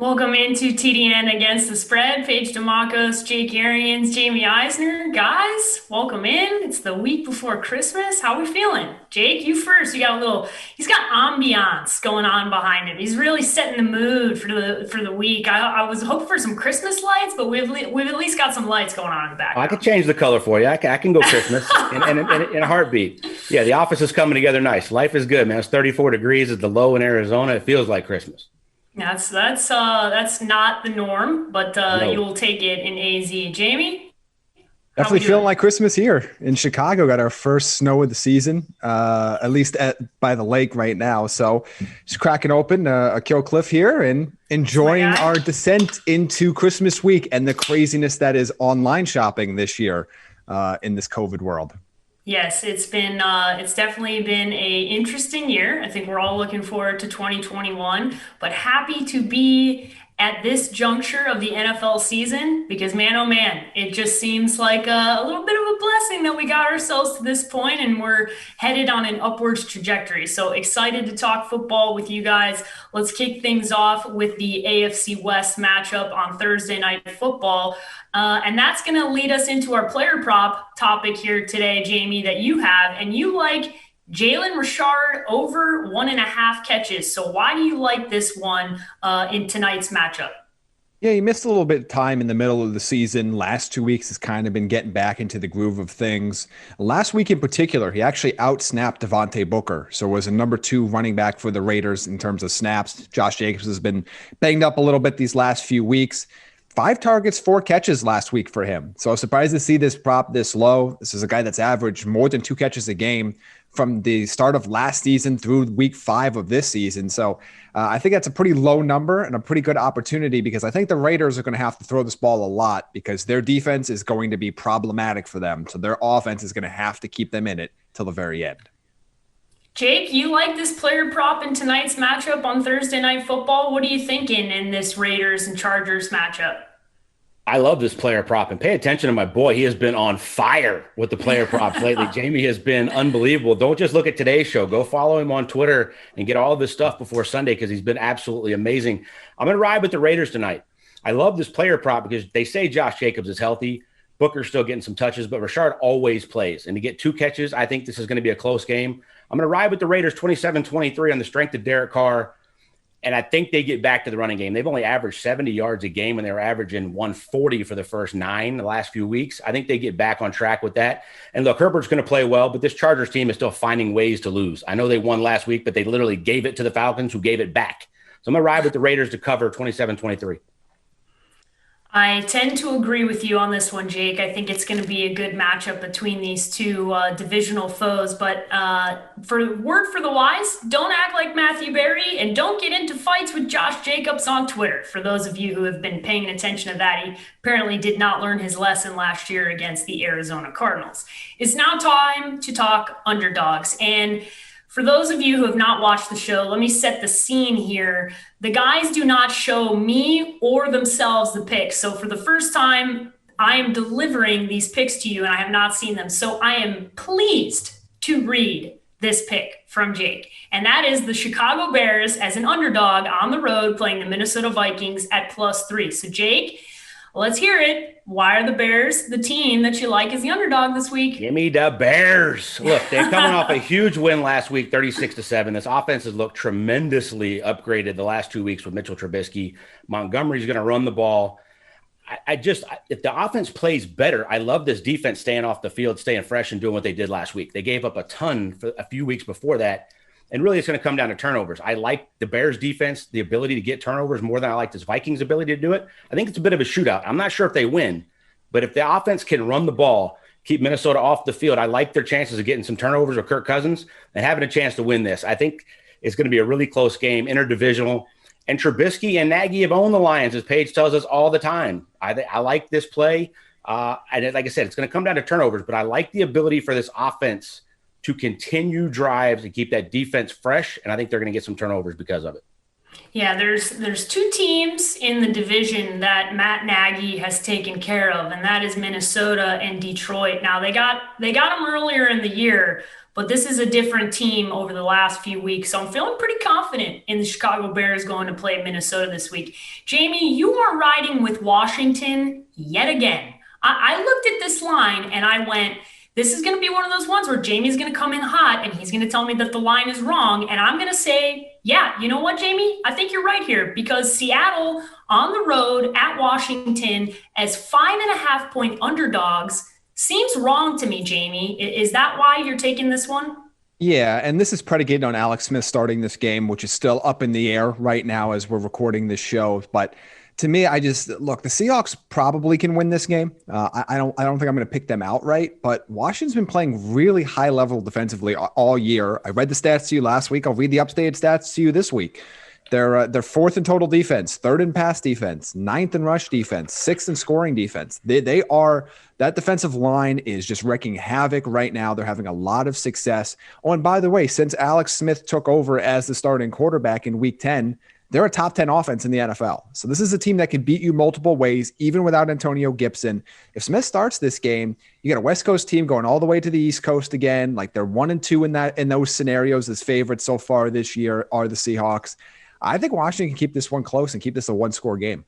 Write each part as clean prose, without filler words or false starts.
Welcome into TDN Against the Spread. Paige DeMacos, Jake Arians, Jaime Eisner. Guys, welcome in. It's the week before Christmas. How we feeling? Jake, you first. He's got ambiance going on behind him. He's really setting the mood for the week. I was hoping for some Christmas lights, but we've at least got some lights going on in the I could background. change the color for you. I can go Christmas in a heartbeat. Yeah, the office is coming together nice. Life is good, man. It's 34 degrees at the low in Arizona. It feels like Christmas. That's not the norm, but No. you'll take it in AZ. Jamie, how we Definitely feeling doing? like Christmas here in Chicago. Got our first snow of the season, at least by the lake right now. So just cracking open a Kill Cliff here and It's my enjoying guy. our descent into Christmas week and the craziness that is online shopping this year in this COVID world. Yes, it's definitely been a interesting year. I think we're all looking forward to 2021, but happy to be at this juncture of the NFL season because man, oh man, it just seems like a little bit of a blessing that we got ourselves to this point and we're headed on an upwards trajectory. So excited to talk football with you guys. Let's kick things off with the AFC West matchup on Thursday Night Football. And that's going to lead us into our player prop topic here today, Jamie, that you have. And you like Jalen Richard over 1.5 catches. So why do you like this one in tonight's matchup? Yeah, he missed a little bit of time in the middle of the season. Last 2 weeks has kind of been getting back into the groove of things. Last week in particular, he actually outsnapped Devontae Booker. So was a number 2 running back for the Raiders in terms of snaps. Josh Jacobs has been banged up a little bit these last few weeks. 5 targets, 4 catches last week for him. So I was surprised to see this prop this low. This is a guy that's averaged more than 2 catches a game from the start of last season through week 5 of this season. So I think that's a pretty low number and a pretty good opportunity because I think the Raiders are going to have to throw this ball a lot because their defense is going to be problematic for them. So their offense is going to have to keep them in it till the very end. Jake, you like this player prop in tonight's matchup on Thursday Night Football? What are you thinking in this Raiders and Chargers matchup? I love this player prop and pay attention to my boy. He has been on fire with the player props lately. Jamie has been unbelievable. Don't just look at today's show. Go follow him on Twitter and get all of this stuff before Sunday because he's been absolutely amazing. I'm going to ride with the Raiders tonight. I love this player prop because they say Josh Jacobs is healthy. Booker's still getting some touches, but Richard always plays. And to get 2 catches, I think this is going to be a close game. I'm going to ride with the Raiders 27-23 on the strength of Derek Carr. And I think they get back to the running game. They've only averaged 70 yards a game, and they were averaging 140 for the first 9 the last few weeks. I think they get back on track with that. And look, Herbert's going to play well, but this Chargers team is still finding ways to lose. I know they won last week, but they literally gave it to the Falcons, who gave it back. So I'm going to ride with the Raiders to cover 27-23. I tend to agree with you on this one, Jake. I think it's going to be a good matchup between these two divisional foes. But for word for the wise, don't act like Matthew Berry and don't get into fights with Josh Jacobs on Twitter. For those of you who have been paying attention to that, he apparently did not learn his lesson last year against the Arizona Cardinals. It's now time to talk underdogs. And for those of you who have not watched the show, let me set the scene here. The guys do not show me or themselves the picks. So for the first time, I am delivering these picks to you and I have not seen them. So I am pleased to read this pick from Jake. And that is the Chicago Bears as an underdog on the road playing the Minnesota Vikings at +3. So Jake, let's hear it. Why are the Bears the team that you like as the underdog this week? Give me the Bears. Look, they're coming off a huge win last week, 36-7. This offense has looked tremendously upgraded the last 2 weeks with Mitchell Trubisky. Montgomery's going to run the ball. If the offense plays better, I love this defense staying off the field, staying fresh and doing what they did last week. They gave up a ton for a few weeks before that. And really, it's going to come down to turnovers. I like the Bears defense, the ability to get turnovers more than I like this Vikings ability to do it. I think it's a bit of a shootout. I'm not sure if they win, but if the offense can run the ball, keep Minnesota off the field, I like their chances of getting some turnovers with Kirk Cousins and having a chance to win this. I think it's going to be a really close game, interdivisional. And Trubisky and Nagy have owned the Lions, as Paige tells us all the time. I like this play. And like I said, it's going to come down to turnovers, but I like the ability for this offense to continue drives and keep that defense fresh. And I think they're going to get some turnovers because of it. Yeah, there's 2 teams in the division that Matt Nagy has taken care of, and that is Minnesota and Detroit. Now they got them earlier in the year, but this is a different team over the last few weeks. So I'm feeling pretty confident in the Chicago Bears going to play Minnesota this week. Jamie, you are riding with Washington yet again. I looked at this line and I went, this is going to be one of those ones where Jamie's going to come in hot and he's going to tell me that the line is wrong. And I'm going to say, yeah, you know what, Jamie? I think you're right here because Seattle on the road at Washington as 5.5 point underdogs seems wrong to me, Jamie. Is that why you're taking this one? Yeah, and this is predicated on Alex Smith starting this game, which is still up in the air right now as we're recording this show. But to me, I just look, the Seahawks probably can win this game. I don't think I'm going to pick them outright, but Washington's been playing really high level defensively all year. I read the stats to you last week. I'll read the updated stats to you this week. They're fourth in total defense, third in pass defense, ninth in rush defense, sixth in scoring defense. They are that defensive line is just wreaking havoc right now. They're having a lot of success. Oh, and by the way, since Alex Smith took over as the starting quarterback in Week 10, they're a top 10 offense in the NFL. So this is a team that can beat you multiple ways, even without Antonio Gibson. If Smith starts this game, you got a West Coast team going all the way to the East Coast again. Like they're 1-2 in those scenarios as favorites so far this year are the Seahawks. I think Washington can keep this one close and keep this a one-score game.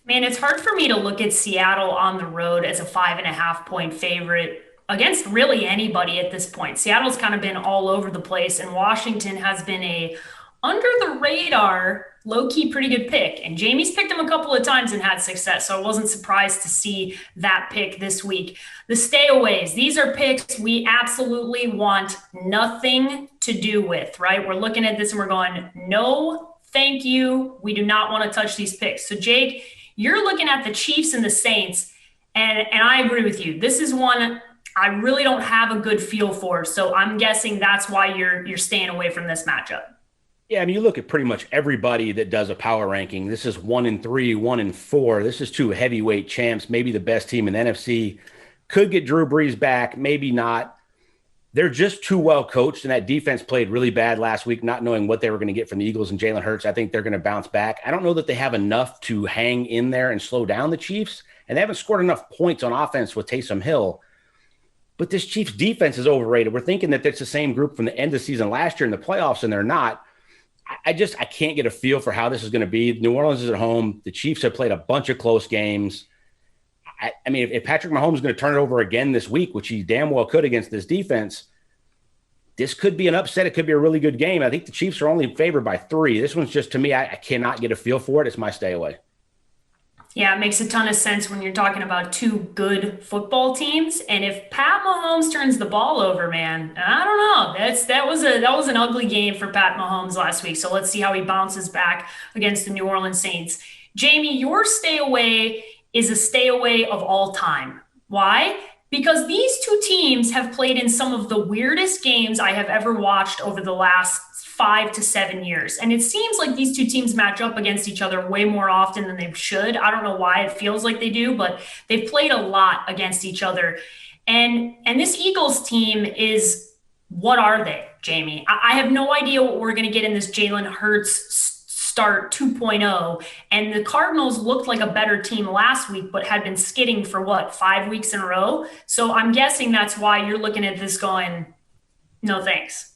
Man, it's hard for me to look at Seattle on the road as a 5.5 point favorite against really anybody at this point. Seattle's kind of been all over the place, and Washington has been a under the radar, low key, pretty good pick. And Jamie's picked him a couple of times and had success. So I wasn't surprised to see that pick this week. The stayaways, these are picks we absolutely want nothing to do with, right? We're looking at this and we're going, no, thank you. We do not want to touch these picks. So Jake, you're looking at the Chiefs and the Saints. And I agree with you. This is one I really don't have a good feel for. So I'm guessing that's why you're staying away from this matchup. Yeah, I mean, you look at pretty much everybody that does a power ranking. This is 1-3, 1-4. This is two heavyweight champs, maybe the best team in the NFC. Could get Drew Brees back, maybe not. They're just too well coached, and that defense played really bad last week, not knowing what they were going to get from the Eagles and Jalen Hurts. I think they're going to bounce back. I don't know that they have enough to hang in there and slow down the Chiefs, and they haven't scored enough points on offense with Taysom Hill. But this Chiefs defense is overrated. We're thinking that it's the same group from the end of the season last year in the playoffs, and they're not. I can't get a feel for how this is going to be. New Orleans is at home. The Chiefs have played a bunch of close games. I mean, if Patrick Mahomes is going to turn it over again this week, which he damn well could against this defense, this could be an upset. It could be a really good game. I think the Chiefs are only favored by 3. This one's just, to me, I cannot get a feel for it. It's my stay away. Yeah, it makes a ton of sense when you're talking about two good football teams. And if Pat Mahomes turns the ball over, man, I don't know. That was an ugly game for Pat Mahomes last week. So let's see how he bounces back against the New Orleans Saints. Jamie, your stay away is a stay away of all time. Why? Because these two teams have played in some of the weirdest games I have ever watched over the last 5 to 7 years. And it seems like these two teams match up against each other way more often than they should. I don't know why it feels like they do, but they've played a lot against each other. And this Eagles team is, what are they, Jamie? I have no idea what we're going to get in this Jalen Hurts start 2.0. And the Cardinals looked like a better team last week, but had been skidding for 5 weeks in a row. So I'm guessing that's why you're looking at this going, no thanks.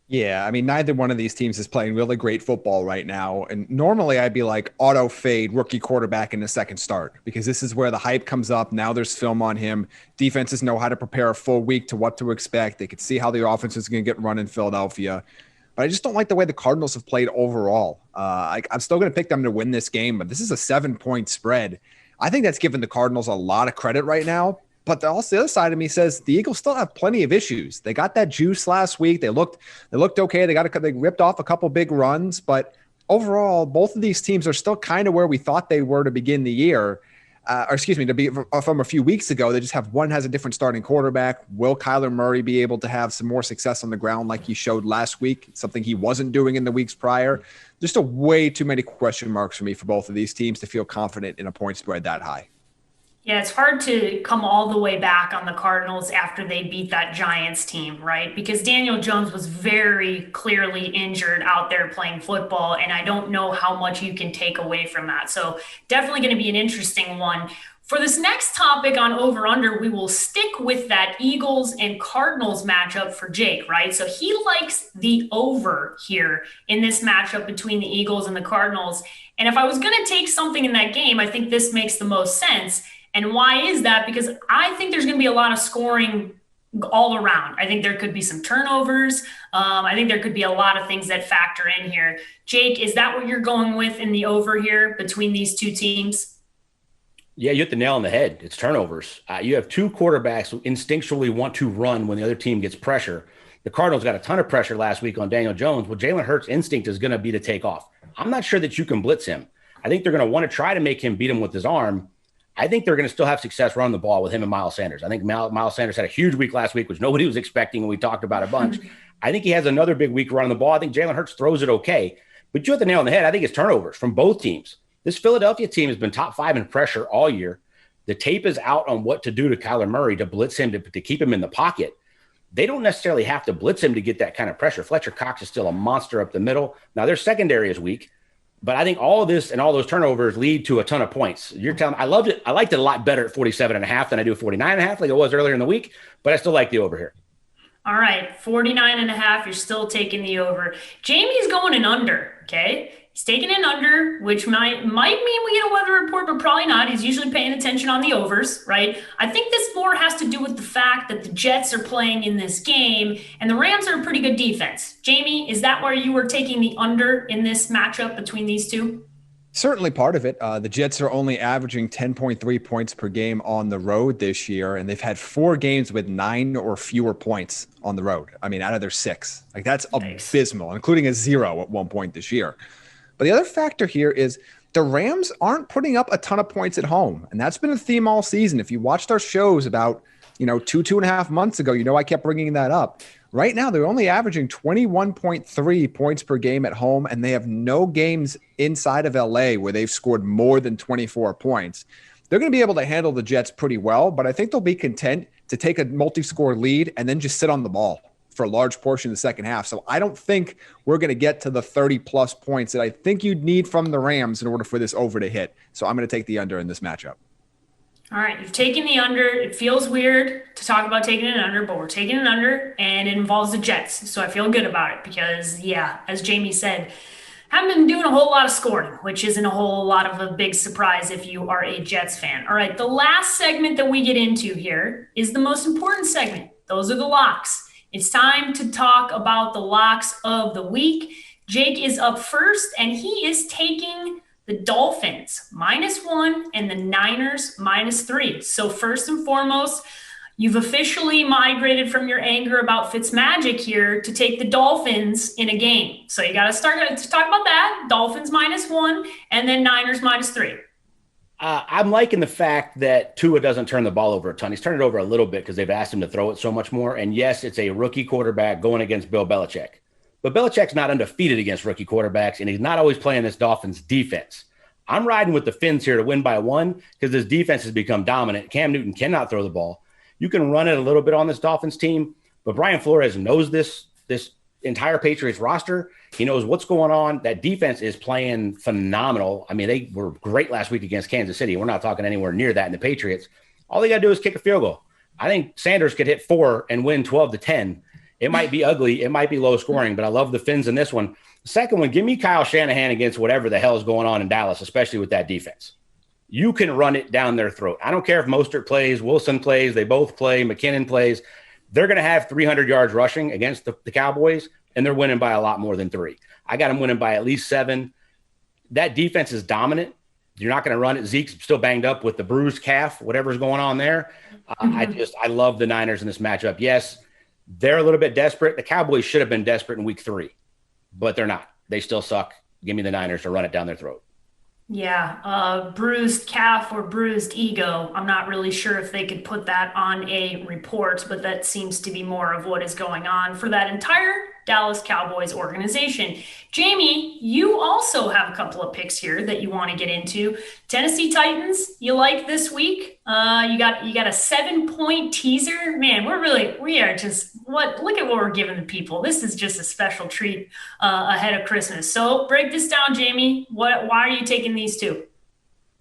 Yeah, I mean, neither one of these teams is playing really great football right now. And normally I'd be like auto fade rookie quarterback in the second start because this is where the hype comes up. Now there's film on him. Defenses know how to prepare a full week to what to expect. They could see how the offense is going to get run in Philadelphia. But I just don't like the way the Cardinals have played overall. I'm still going to pick them to win this game, but this is a 7-point spread. I think that's given the Cardinals a lot of credit right now. But also the other side of me says the Eagles still have plenty of issues. They got that juice last week. They looked okay. They ripped off a couple big runs, but overall, both of these teams are still kind of where we thought they were to begin the year. From a few weeks ago. They just have one has a different starting quarterback. Will Kyler Murray be able to have some more success on the ground like he showed last week? Something he wasn't doing in the weeks prior. Just a way too many question marks for me for both of these teams to feel confident in a point spread that high. Yeah, it's hard to come all the way back on the Cardinals after they beat that Giants team, right? Because Daniel Jones was very clearly injured out there playing football, and I don't know how much you can take away from that. So definitely going to be an interesting one For this next topic on over under, we will stick with that Eagles and Cardinals matchup for Jake, right? So he likes the over here in this matchup between the Eagles and the Cardinals. And if I was going to take something in that game, I think this makes the most sense. And why is that? Because I think there's going to be a lot of scoring all around. I think there could be some turnovers. I think there could be a lot of things that factor in here. Jake, is that what you're going with in the over here between these two teams? Yeah, you hit the nail on the head. It's turnovers. You have two quarterbacks who instinctually want to run when the other team gets pressure. The Cardinals got a ton of pressure last week on Daniel Jones. Well, Jalen Hurts' instinct is going to be to take off. I'm not sure that you can blitz him. I think they're going to want to try to make him beat him with his arm. I think they're going to still have success running the ball with him and Miles Sanders. I think Miles Sanders had a huge week last week, which nobody was expecting, and we talked about a bunch. I think he has another big week running the ball. I think Jalen Hurts throws it okay. But you hit the nail on the head. I think it's turnovers from both teams. This Philadelphia team has been top 5 in pressure all year. The tape is out on what to do to Kyler Murray to blitz him, to keep him in the pocket. They don't necessarily have to blitz him to get that kind of pressure. Fletcher Cox is still a monster up the middle. Now, their secondary is weak, but I think all of this and all those turnovers lead to a ton of points. You're telling me, I loved it. I liked it a lot better at 47.5 than I do 49.5 like it was earlier in the week, but I still like the over here. All right, 49.5, you're still taking the over. Jamie's going an under, okay? He's taking an under, which might mean we get a weather report, but probably not. He's usually paying attention on the overs, right? I think this more has to do with the fact that the Jets are playing in this game, and the Rams are a pretty good defense. Jamie, is that why you were taking the under in this matchup between these two? Certainly part of it. The Jets are only averaging 10.3 points per game on the road this year, and they've had 4 games with 9 or fewer points on the road. I mean, out of their 6. Like, that's Nice. abysmal, including a 0 at one point this year. But the other factor here is the Rams aren't putting up a ton of points at home, and that's been a theme all season. If you watched our shows about, 2.5 months ago, I kept bringing that up. Right now, they're only averaging 21.3 points per game at home, and they have no games inside of LA where they've scored more than 24 points. They're going to be able to handle the Jets pretty well, but I think they'll be content to take a multi-score lead and then just sit on the ball for a large portion of the second half. So I don't think we're going to get to the 30-plus points that I think you'd need from the Rams in order for this over to hit. So I'm going to take the under in this matchup. All right, you've taken the under. It feels weird to talk about taking an under, but we're taking an under, and it involves the Jets. So I feel good about it because, yeah, as Jamie said, haven't been doing a whole lot of scoring, which isn't a whole lot of a big surprise if you are a Jets fan. All right, the last segment that we get into here is the most important segment. Those are the locks. It's time to talk about the locks of the week. Jake is up first, and he is taking the Dolphins -1 and the Niners -3. So first and foremost, you've officially migrated from your anger about Fitzmagic here to take the Dolphins in a game. So you got to start to talk about that. Dolphins -1 and then Niners -3. I'm liking the fact that Tua doesn't turn the ball over a ton. He's turned it over a little bit because they've asked him to throw it so much more. And yes, it's a rookie quarterback going against Bill Belichick. But Belichick's not undefeated against rookie quarterbacks, and he's not always playing this Dolphins defense. I'm riding with the Fins here to win by 1 because this defense has become dominant. Cam Newton cannot throw the ball. You can run it a little bit on this Dolphins team, but Brian Flores knows this entire Patriots roster. He knows what's going on. That defense is playing phenomenal. I mean, they were great last week against Kansas City. We're not talking anywhere near that in the Patriots. All they got to do is kick a field goal. I think Sanders could hit 4 and win 12-10. It might be ugly. It might be low scoring, but I love the Fins in this one. The second one, give me Kyle Shanahan against whatever the hell is going on in Dallas, especially with that defense. You can run it down their throat. I don't care if Mostert plays, Wilson plays, they both play, McKinnon plays. They're going to have 300 yards rushing against the Cowboys, and they're winning by a lot more than 3. I got them winning by at least 7. That defense is dominant. You're not going to run it. Zeke's still banged up with the bruised calf, whatever's going on there. I love the Niners in this matchup. Yes, they're a little bit desperate. The Cowboys should have been desperate in week 3, but they're not. They still suck. Give me the Niners to run it down their throat. Yeah, bruised calf or bruised ego. I'm not really sure if they could put that on a report, but that seems to be more of what is going on for that entire Dallas Cowboys organization. Jamie, you also have a couple of picks here that you want to get into. Tennessee Titans, you like this week? You got a 7-point teaser. Man, we are just look at what we're giving the people. This is just a special treat ahead of Christmas. So break this down, Jamie. Why are you taking these two?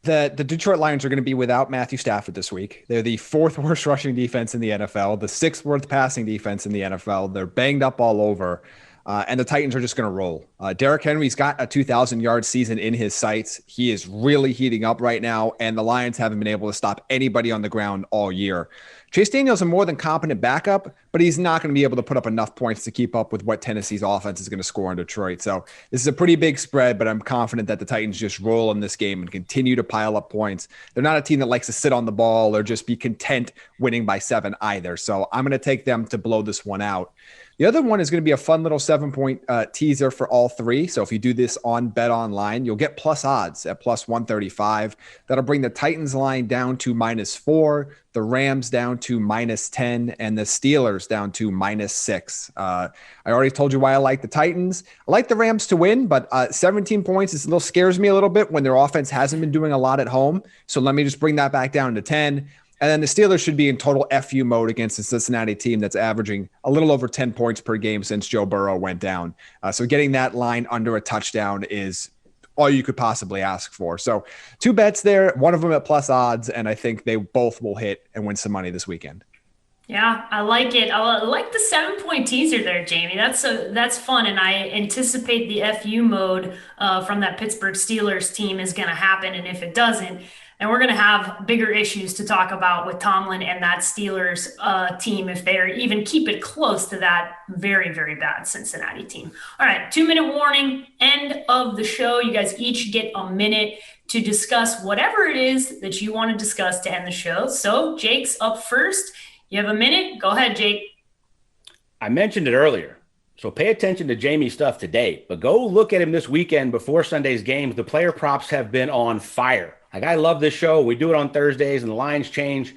The Detroit Lions are going to be without Matthew Stafford this week. They're the fourth worst rushing defense in the NFL, the sixth worst passing defense in the NFL. They're banged up all over. And the Titans are just going to roll. Derrick Henry's got a 2,000-yard season in his sights. He is really heating up right now, and the Lions haven't been able to stop anybody on the ground all year. Chase Daniel's a more than competent backup, but he's not going to be able to put up enough points to keep up with what Tennessee's offense is going to score in Detroit. So this is a pretty big spread, but I'm confident that the Titans just roll in this game and continue to pile up points. They're not a team that likes to sit on the ball or just be content winning by 7 either. So I'm going to take them to blow this one out. The other one is going to be a fun little 7-point teaser for all three. So if you do this on Bet Online, you'll get plus odds at plus 135. That'll bring the Titans line down to -4, the Rams down to -10, and the Steelers down to -6. I already told you why I like the Titans. I like the Rams to win, but 17 points is a little scares me a little bit when their offense hasn't been doing a lot at home. So let me just bring that back down to 10. And then the Steelers should be in total FU mode against the Cincinnati team that's averaging a little over 10 points per game since Joe Burrow went down. So getting that line under a touchdown is all you could possibly ask for. So 2 bets there, one of them at plus odds, and I think they both will hit and win some money this weekend. Yeah, I like it. I like the 7-point teaser there, Jamie. That's fun, and I anticipate the FU mode from that Pittsburgh Steelers team is going to happen. And if it doesn't, then we're going to have bigger issues to talk about with Tomlin and that Steelers team if they even keep it close to that very, very bad Cincinnati team. All right, 2-minute warning, end of the show. You guys each get a minute to discuss whatever it is that you want to discuss to end the show. So Jake's up first. You have a minute. Go ahead, Jake. I mentioned it earlier, so pay attention to Jamie's stuff today, but go look at him this weekend before Sunday's games. The player props have been on fire. Like, I love this show. We do it on Thursdays and the lines change,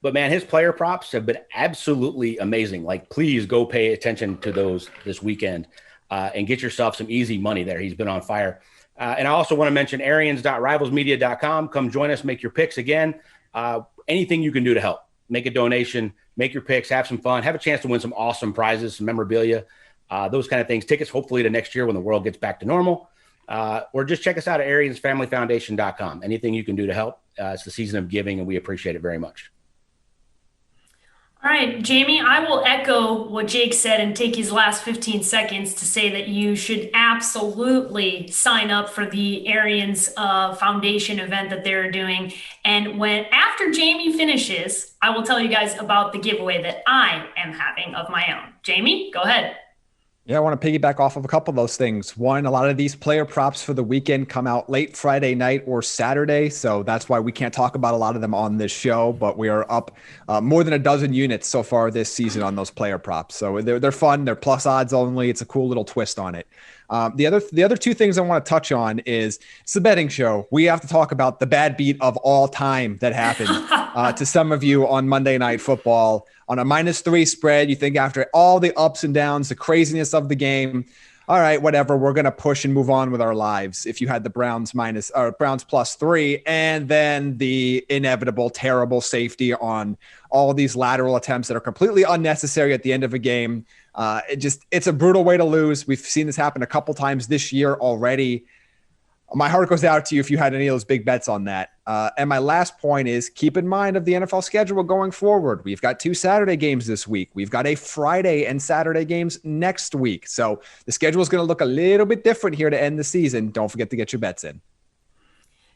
but man, his player props have been absolutely amazing. Like, please go pay attention to those this weekend and get yourself some easy money there. He's been on fire. And I also want to mention arians.rivalsmedia.com. Come join us, make your picks again. Anything you can do to help. Make a donation, make your picks, have some fun, have a chance to win some awesome prizes, some memorabilia, those kind of things. Tickets, hopefully, to next year when the world gets back to normal. Or just check us out at ariansfamilyfoundation.com. Anything you can do to help. It's the season of giving, and we appreciate it very much. All right, Jamie, I will echo what Jake said and take his last 15 seconds to say that you should absolutely sign up for the Arians Foundation event that they're doing. And after Jamie finishes, I will tell you guys about the giveaway that I am having of my own. Jamie, go ahead. Yeah, I want to piggyback off of a couple of those things. One, a lot of these player props for the weekend come out late Friday night or Saturday. So that's why we can't talk about a lot of them on this show, but we are up more than a dozen units so far this season on those player props. So they're fun. They're plus odds only. It's a cool little twist on it. The other 2 things I want to touch on is it's the betting show. We have to talk about the bad beat of all time that happened to some of you on Monday Night Football on a -3 spread. You think after all the ups and downs, the craziness of the game, all right, whatever, we're going to push and move on with our lives. If you had the Browns +3 and then the inevitable terrible safety on all these lateral attempts that are completely unnecessary at the end of a game. It's a brutal way to lose. We've seen this happen a couple times this year already. My heart goes out to you if you had any of those big bets on that. And my last point is keep in mind of the NFL schedule going forward. We've got 2 Saturday games this week. We've got a Friday and Saturday games next week. So the schedule is going to look a little bit different here to end the season. Don't forget to get your bets in.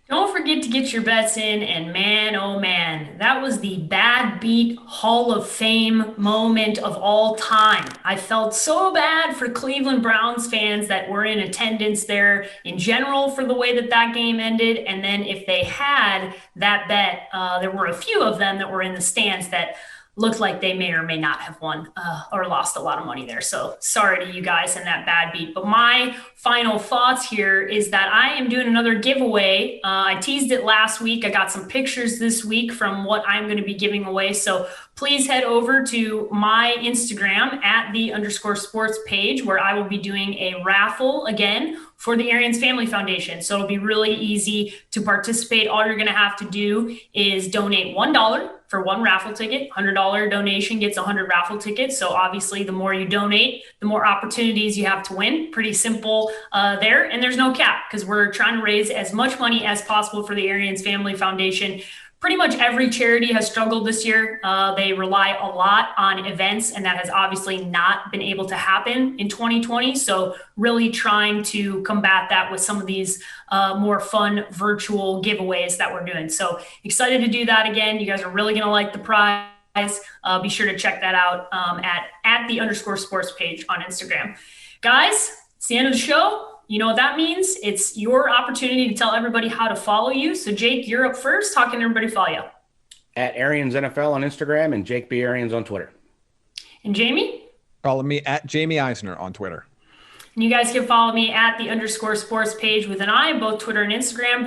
Don't forget to get your bets in, and man, oh man, that was the bad beat Hall of Fame moment of all time. I felt so bad for Cleveland Browns fans that were in attendance there in general for the way that that game ended, and then if they had that bet, there were a few of them that were in the stands that looked like they may or may not have won or lost a lot of money there. So sorry to you guys in that bad beat. But my final thoughts here is that I am doing another giveaway. I teased it last week. I got some pictures this week from what I'm going to be giving away. So please head over to my Instagram at @the_sports page, where I will be doing a raffle again for the Arians Family Foundation. So it'll be really easy to participate. All you're going to have to do is donate $1 for one raffle ticket. $100 donation gets 100 raffle tickets. So obviously, the more you donate, the more opportunities you have to win. Pretty simple there. And there's no cap because we're trying to raise as much money as possible for the Arians Family Foundation. Pretty much every charity has struggled this year. They rely a lot on events, and that has obviously not been able to happen in 2020. So really trying to combat that with some of these more fun virtual giveaways that we're doing. So excited to do that again. You guys are really going to like the prize. Be sure to check that out at @the_sports page on Instagram. Guys, it's the end of the show. You know what that means? It's your opportunity to tell everybody how to follow you. So Jake, you're up first. How can everybody follow you? At Arians NFL on Instagram and Jake B. Arians on Twitter. And Jamie? Follow me at Jaime Eisner on Twitter. And you guys can follow me at @the_sports page with an I, both Twitter and Instagram.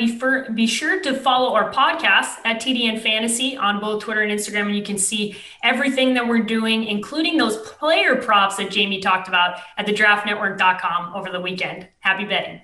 Be sure to follow our podcast at TDN Fantasy on both Twitter and Instagram. And you can see everything that we're doing, including those player props that Jamie talked about at thedraftnetwork.com over the weekend. Happy betting.